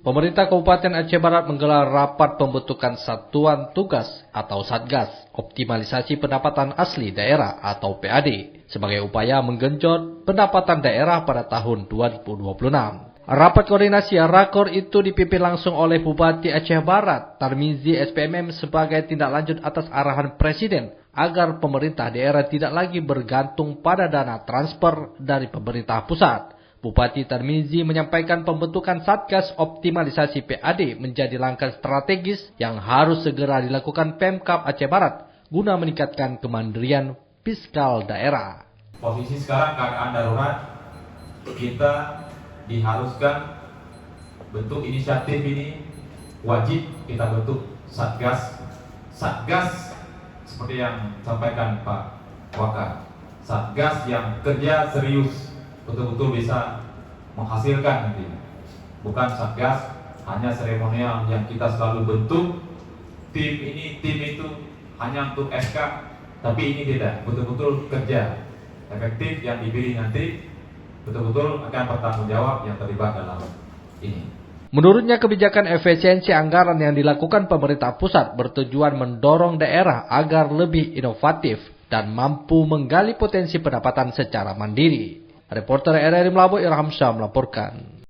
Pemerintah Kabupaten Aceh Barat menggelar rapat pembentukan Satuan Tugas atau Satgas Optimalisasi Pendapatan Asli Daerah atau PAD sebagai upaya menggenjot pendapatan daerah pada tahun 2026. Rapat koordinasi rakor itu dipimpin langsung oleh Bupati Aceh Barat, Tarmizi SPMM sebagai tindak lanjut atas arahan Presiden agar pemerintah daerah tidak lagi bergantung pada dana transfer dari pemerintah pusat. Bupati Tarmizi menyampaikan pembentukan Satgas Optimalisasi PAD menjadi langkah strategis yang harus segera dilakukan Pemkab Aceh Barat guna meningkatkan kemandirian fiskal daerah. Posisi sekarang keadaan darurat, kita diharuskan bentuk inisiatif ini, wajib kita bentuk Satgas. Satgas seperti yang disampaikan Pak Wakar, Satgas yang kerja serius, betul-betul bisa menghasilkan nanti. Bukan Satgas hanya seremonial yang kita selalu bentuk, tim ini, tim itu hanya untuk SK, tapi ini tidak, betul-betul kerja efektif yang dipilih nanti betul-betul akan bertanggung jawab yang terlibat dalam ini. Menurutnya kebijakan efisiensi anggaran yang dilakukan pemerintah pusat bertujuan mendorong daerah agar lebih inovatif dan mampu menggali potensi pendapatan secara mandiri. Reporter RRI Melabu Irham Syah melaporkan.